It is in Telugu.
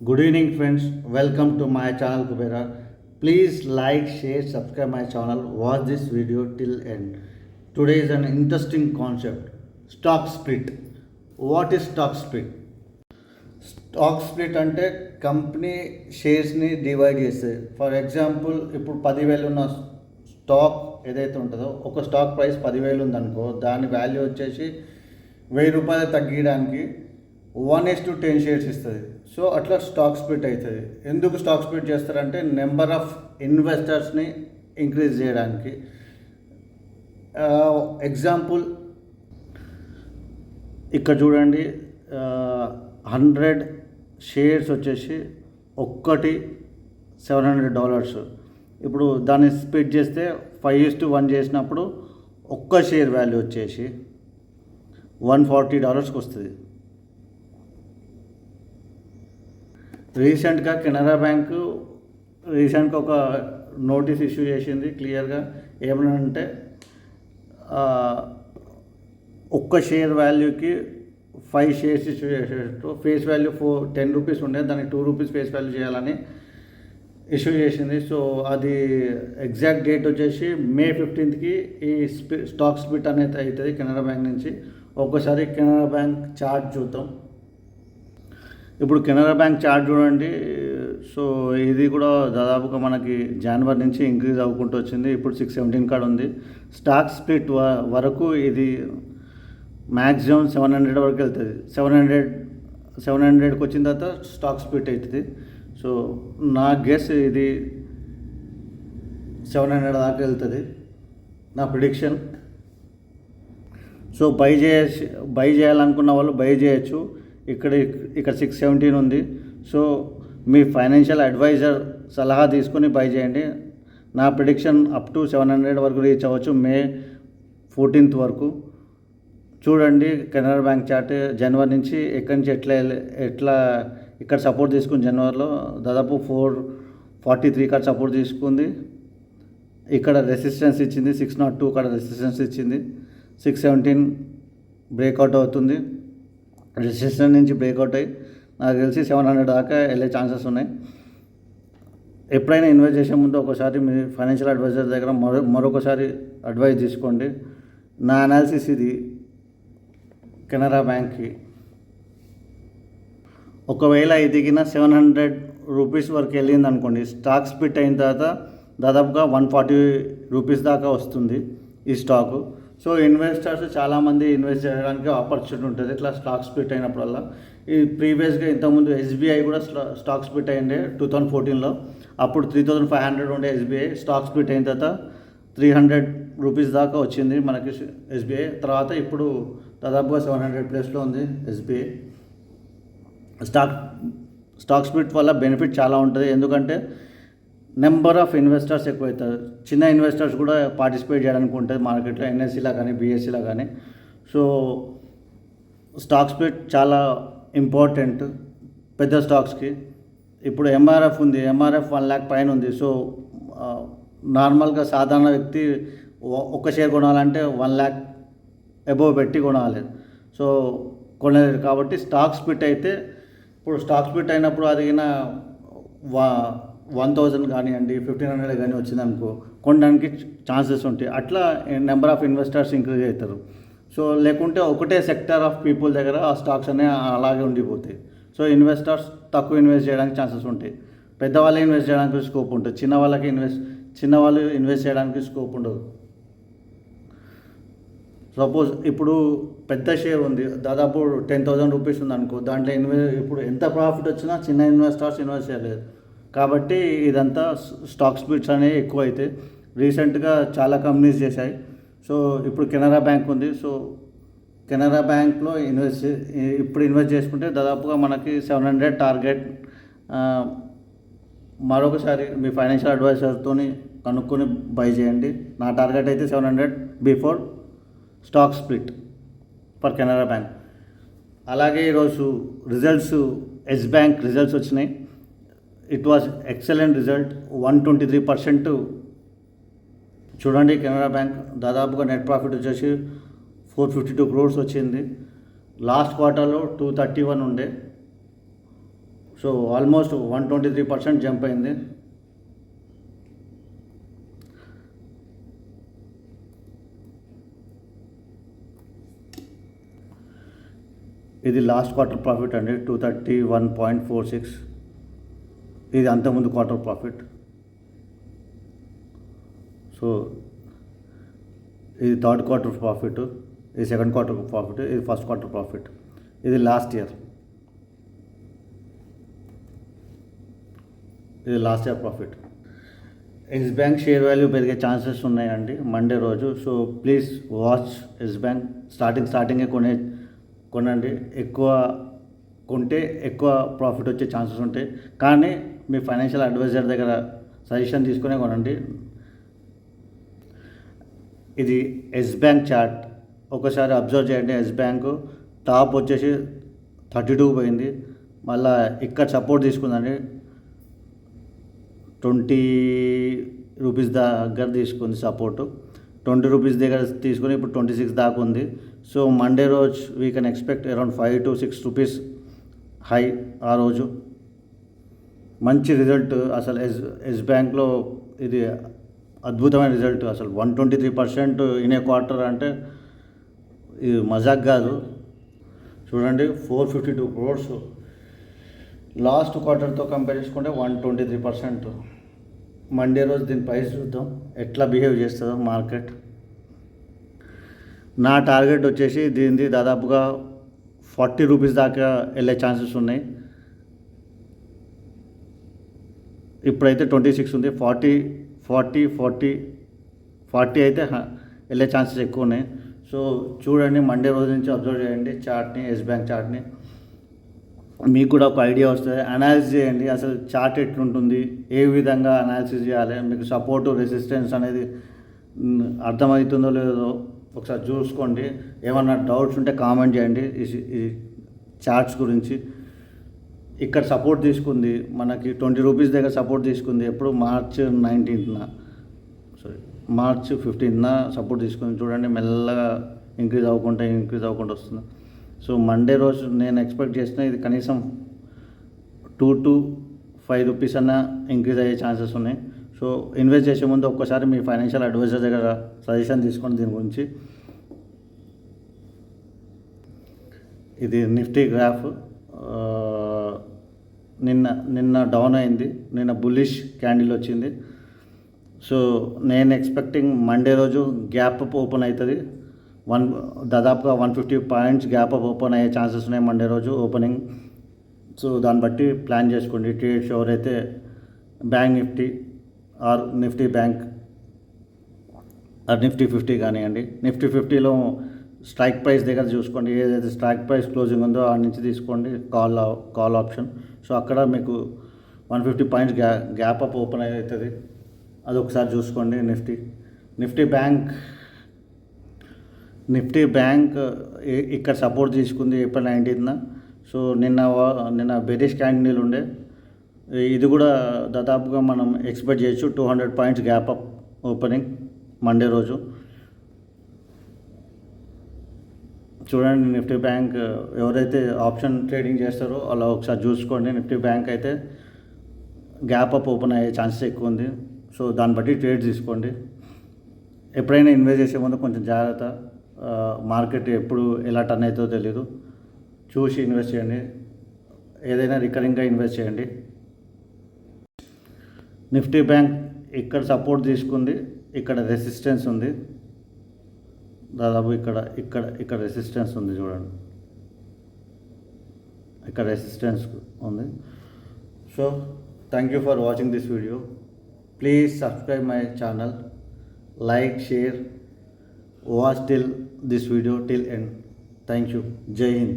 Good evening, friends. Welcome to my channel Kubera. Please like, share, subscribe my channel. Watch this video till end. Today is an interesting concept. Stock split. What is stock split? Stock split అంటే కంపెనీ షేర్స్ని డివైడ్ చేస్తుంది. ఫర్ ఎగ్జాంపుల్ ఇప్పుడు 10,000 ఉన్న స్టాక్ ఏదైతే ఉంటుందో, ఒక స్టాక్ ప్రైస్ 10,000 ఉందనుకో, దాని వాల్యూ వచ్చేసి ₹1,000 తగ్గించడానికి 1:10 షేర్స్ ఇస్తుంది. సో అట్లా స్టాక్ స్ప్లిట్ అవుతుంది. ఎందుకు స్టాక్ స్ప్లిట్ చేస్తారంటే నెంబర్ ఆఫ్ ఇన్వెస్టర్స్ని ఇంక్రీజ్ చేయడానికి. ఎగ్జాంపుల్ ఇక్కడ చూడండి, 100 షేర్స్ వచ్చేసి ఒక్కటి $700. ఇప్పుడు దాన్ని స్ప్లిట్ చేస్తే 5:1 చేసినప్పుడు ఒక్క షేర్ వాల్యూ వచ్చేసి $140 వస్తుంది. రీసెంట్గా కెనరా బ్యాంకు ఒక నోటీస్ ఇష్యూ చేసింది క్లియర్గా. ఏమనంటే ఒక్క షేర్ వాల్యూకి 5 షేర్స్ ఇష్యూ చేసేటట్టు, ఫేస్ వాల్యూ ₹10 ఉండే దానికి ₹2 ఫేస్ వాల్యూ చేయాలని ఇష్యూ చేసింది. సో అది ఎగ్జాక్ట్ డేట్ వచ్చేసి May 15కి ఈ స్టాక్ స్ప్లిట్ అనేది అవుతుంది కెనరా బ్యాంక్ నుంచి. ఒక్కసారి కెనరా బ్యాంక్ చార్ట్ చూద్దాం. ఇప్పుడు కెనరా బ్యాంక్ చార్ట్ చూడండి. సో ఇది కూడా దాదాపుగా మనకి జనవరి నుంచి ఇంక్రీజ్ అవ్వకుంటూ వచ్చింది. ఇప్పుడు 617 కాడ ఉంది. స్టాక్ స్ప్లిట్ వరకు ఇది మ్యాక్సిమం 700 వరకు వెళ్తుంది. 700కి వచ్చిన తర్వాత స్టాక్ స్ప్లిట్ అవుతుంది. సో నా గెస్ ఇది 700 దాకా వెళ్తుంది, నా ప్రిడిక్షన్. సో బై చేయాలనుకున్న వాళ్ళు బై చేయొచ్చు. ఇక్కడ 617 ఉంది. సో మీ ఫైనాన్షియల్ అడ్వైజర్ సలహా తీసుకొని బై చేయండి. నా ప్రిడిక్షన్ అప్ టు 700 వరకు రీచ్ అవ్వచ్చు May 14th వరకు. చూడండి కెనరా బ్యాంక్ చార్ట్ జనవరి నుంచి ఎక్కడి నుంచి ఎట్లా ఇక్కడ సపోర్ట్ తీసుకుంది. జనవరిలో దాదాపు 443 కాడ సపోర్ట్ తీసుకుంది. ఇక్కడ రెసిస్టెన్స్ ఇచ్చింది, 602 కాడ రెసిస్టెన్స్ ఇచ్చింది. 617 బ్రేక్అవుట్ అవుతుంది. రెసిస్టెన్స్ నుంచి బ్రేక్అవుట్ అయ్యి నాకు తెలిసి 700 దాకా వెళ్ళే ఛాన్సెస్ ఉన్నాయి. ఎప్పుడైనా ఇన్వెస్ట్ చేసే ముందు ఒకసారి మీ ఫైనాన్షియల్ అడ్వైజర్ దగ్గర మరొకసారి అడ్వైజ్ తీసుకోండి. నా అనాలిసిస్ ఇది కెనరా బ్యాంక్కి. ఒకవేళ ఎదిగిన ₹700 వరకు వెళ్ళింది అనుకోండి, స్టాక్ స్ప్లిట్ అయిన తర్వాత దాదాపుగా ₹140 దాకా వస్తుంది ఈ స్టాకు. సో ఇన్వెస్టర్స్ చాలామంది ఇన్వెస్ట్ చేయడానికి ఆపర్చునిటీ ఉంటుంది ఇట్లా స్టాక్ స్ప్లిట్ అయినప్పుడల్లా. ఈ ప్రీవియస్గా ఇంతకుముందు SBI కూడా స్టాక్ స్ప్లిట్ అయ్యిండే 2014లో. అప్పుడు 3,500 ఉండే SBI. స్టాక్ స్ప్లిట్ అయిన తర్వాత ₹300 దాకా వచ్చింది మనకి SBI. తర్వాత ఇప్పుడు దాదాపుగా 700+ ఉంది SBI. స్టాక్ స్ప్లిట్ వల్ల బెనిఫిట్ చాలా ఉంటుంది. ఎందుకంటే నెంబర్ ఆఫ్ ఇన్వెస్టర్స్ ఎక్కువ అవుతారు. చిన్న ఇన్వెస్టర్స్ కూడా పార్టిసిపేట్ చేయడానికి ఉంటుంది మార్కెట్లో, NSEలా కానీ BSEలా కానీ. సో స్టాక్ స్ప్లిట్ చాలా ఇంపార్టెంట్ పెద్ద స్టాక్స్కి. ఇప్పుడు MRF ఉంది, MRF 1 lakh పైన ఉంది. సో నార్మల్గా సాధారణ వ్యక్తి ఒక షేర్ కొనాలంటే 1 lakh అబోవ్ పెట్టి కొనాలి. సో కొనలేరు. కాబట్టి స్టాక్ స్ప్లిట్ అయితే, ఇప్పుడు స్టాక్ స్ప్లిట్ అయినప్పుడు అదిగిన 1,000 కానివ్వండి 1,500 కానీ వచ్చిందనుకో కొనడానికి ఛాన్సెస్ ఉంటాయి. అట్లా నెంబర్ ఆఫ్ ఇన్వెస్టర్స్ ఇంక్రీజ్ అవుతారు. సో లేకుంటే ఒకటే సెక్టర్ ఆఫ్ పీపుల్ దగ్గర ఆ స్టాక్స్ అనేవి అలాగే ఉండిపోతాయి. సో ఇన్వెస్టర్స్ తక్కువ ఇన్వెస్ట్ చేయడానికి ఛాన్సెస్ ఉంటాయి. పెద్దవాళ్ళే ఇన్వెస్ట్ చేయడానికి స్కోప్ ఉంటుంది, చిన్నవాళ్ళు ఇన్వెస్ట్ చేయడానికి స్కోప్ ఉండదు. సపోజ్ ఇప్పుడు పెద్ద షేర్ ఉంది, దాదాపు ₹10,000 ఉంది అనుకో, దాంట్లో ఇప్పుడు ఎంత ప్రాఫిట్ వచ్చినా చిన్న ఇన్వెస్టర్స్ ఇన్వెస్ట్ చేయలేదు. కాబట్టి ఇదంతా స్టాక్ స్ప్లిట్స్ అనేవి ఎక్కువ అవుతాయి. రీసెంట్గా చాలా కంపెనీస్ చేశాయి. సో ఇప్పుడు కెనరా బ్యాంక్ ఉంది. సో కెనరా బ్యాంక్లో ఇప్పుడు ఇన్వెస్ట్ చేసుకుంటే దాదాపుగా మనకి 700 టార్గెట్. మరొకసారి మీ ఫైనాన్షియల్ అడ్వైజర్తో కనుక్కొని బై చేయండి. నా టార్గెట్ అయితే 700 before stock split for Canara bank. అలాగే ఈరోజు రిజల్ట్స్, ఎస్ బ్యాంక్ రిజల్ట్స్ వచ్చినాయి. It was excellent result, 123%. చూడండి కెనరా బ్యాంక్ దాదాపుగా నెట్ ప్రాఫిట్ వచ్చేసి 452 crores వచ్చింది. లాస్ట్ క్వార్టర్లో 231 ఉండే. సో ఆల్మోస్ట్ 123% జంప్ అయింది. ఇది లాస్ట్ క్వార్టర్ ప్రాఫిట్ అండి, 231.46. ఇది అంతకుముందు క్వార్టర్ ప్రాఫిట్. సో ఇది థర్డ్ క్వార్టర్ ప్రాఫిట్, ఇది సెకండ్ క్వార్టర్ ప్రాఫిట్, ఇది ఫస్ట్ క్వార్టర్ ప్రాఫిట్. ఇది లాస్ట్ ఇయర్, ఇది last year profit. Yes Bank share value పెరిగే ఛాన్సెస్ ఉన్నాయండి మండే రోజు. So please watch Yes Bank. స్టార్టింగే కొనండి. ఎక్కువ కొంటే ఎక్కువ ప్రాఫిట్ వచ్చే ఛాన్సెస్ ఉంటాయి. కానీ మీ ఫైనాన్షియల్ అడ్వైజర్ దగ్గర సజెషన్ తీసుకునే కొనండి. ఇది ఎస్ బ్యాంక్ చార్ట్, ఒకసారి అబ్జర్వ్ చేయండి. ఎస్ బ్యాంకు టాప్ వచ్చేసి 32 పోయింది, మళ్ళీ ఇక్కడ సపోర్ట్ తీసుకుందండి, 20 రూపీస్ దగ్గర తీసుకుంది సపోర్టు. 20 రూపీస్ దగ్గర తీసుకుని ఇప్పుడు 26 దాకా ఉంది. సో మండే రోజు we can expect around 5 to 6 rupees high. ఆ రోజు మంచి రిజల్ట్. అసలు ఎస్ బ్యాంక్లో ఇది అద్భుతమైన రిజల్ట్. అసలు 123% ఇన్ ఏ క్వార్టర్ అంటే ఇది మజాక్ కాదు. చూడండి, 452 crores లాస్ట్ క్వార్టర్తో కంపేర్ చేసుకుంటే 123%. మండే రోజు దీని ప్రైస్ చూద్దాం ఎట్లా బిహేవ్ చేస్తుందో మార్కెట్. నా టార్గెట్ వచ్చేసి దీనిది దాదాపుగా 40 రూపీస్ దాకా వెళ్ళే ఛాన్సెస్ ఉన్నాయి. ఇప్పుడైతే 26 ఉంది. 40 అయితే వెళ్ళే ఛాన్సెస్ ఎక్కువ ఉన్నాయి. సో చూడండి, మండే రోజు నుంచి అబ్జర్వ్ చేయండి చార్ట్ని, ఎస్ బ్యాంక్ చార్ట్ని. మీకు కూడా ఒక ఐడియా వస్తుంది. అనాలిసిస్ చేయండి, అసలు చార్ట్ ఎట్లుంటుంది, ఏ విధంగా అనాలిసిస్ చేయాలి, మీకు సపోర్టు రెసిస్టెన్స్ అనేది అర్థమవుతుందో లేదో ఒకసారి చూసుకోండి. ఏమన్నా డౌట్స్ ఉంటే కామెంట్ చేయండి ఈ చార్ట్స్ గురించి. ఇక్కడ సపోర్ట్ తీసుకుంది మనకి 20 రూపీస్ దగ్గర సపోర్ట్ తీసుకుంది. ఎప్పుడు మార్చ్ 15న సపోర్ట్ తీసుకుంది. చూడండి, మెల్లగా ఇంక్రీజ్ అవ్వకుండా వస్తుంది. సో మండే రోజు నేను ఎక్స్పెక్ట్ చేసిన ఇది కనీసం 2 to 5 రూపీస్ అన్న ఇంక్రీజ్ అయ్యే ఛాన్సెస్ ఉన్నాయి. సో ఇన్వెస్ట్ చేసే ముందు ఒక్కసారి మీ ఫైనాన్షియల్ అడ్వైజర్ దగ్గర సజెషన్ తీసుకోండి దీని గురించి. ఇది నిఫ్టీ గ్రాఫ్. నిన్న డౌన్ అయింది, నిన్న బుల్లిష్ క్యాండిల్ వచ్చింది. సో నేను ఎక్స్పెక్టింగ్ మండే రోజు గ్యాప్ అప్ ఓపెన్ అవుతుంది. దాదాపుగా 150 పాయింట్స్ గ్యాప్ అప్ ఓపెన్ అయ్యే ఛాన్సెస్ ఉన్నాయి మండే రోజు ఓపెనింగ్. సో దాన్ని బట్టి ప్లాన్ చేసుకోండి. ట్రేడ్స్ ఎవరైతే Bank Nifty or Nifty Bank or Nifty 50 కానివ్వండి. నిఫ్టీ 50లో స్ట్రైక్ ప్రైస్ దగ్గర చూసుకోండి. ఏదైతే స్ట్రైక్ ప్రైస్ క్లోజింగ్ ఉందో ఆ నుంచి తీసుకోండి కాల్ ఆప్షన్. సో అక్కడ మీకు 150 పాయింట్స్ గ్యాప్ అప్ ఓపెన్ అవుతుంది, అది ఒకసారి చూసుకోండి. నిఫ్టీ బ్యాంక్ ఇక్కడ సపోర్ట్ తీసుకుంది ఏప్రిల్ 19న. సో నిన్న బెరిష్ క్యాండిల్ ఉండే. ఇది కూడా దాదాపుగా మనం ఎక్స్పెక్ట్ చేయొచ్చు 200 points gap up opening Monday రోజు. చూడండి, నిఫ్టీ బ్యాంక్ ఎవరైతే ఆప్షన్ ట్రేడింగ్ చేస్తారో అలా ఒకసారి చూసుకోండి. నిఫ్టీ బ్యాంక్ అయితే గ్యాప్ అప్ ఓపెన్ అయ్యే ఛాన్సెస్ ఎక్కువ ఉంది. సో దాన్ని బట్టి ట్రేడ్ తీసుకోండి. ఎప్పుడైనా ఇన్వెస్ట్ చేసే ముందు కొంచెం జాగ్రత్త. మార్కెట్ ఎప్పుడు ఎలా టర్న్ అవుతుందో తెలీదు, చూసి ఇన్వెస్ట్ చేయండి. ఏదైనా రికరింగ్గా ఇన్వెస్ట్ చేయండి. నిఫ్టీ బ్యాంక్ ఇక్కడ సపోర్ట్ తీసుకుంది, ఇక్కడ రెసిస్టెన్స్ ఉంది. దాదాపు ఇక్కడ రెసిస్టెన్స్ ఉంది, చూడండి, ఇక్కడ రెసిస్టెన్స్ ఉంది. So thank you for watching this video. Please subscribe my channel, like, share, watch till this video till end. Thank you. Jai Hind.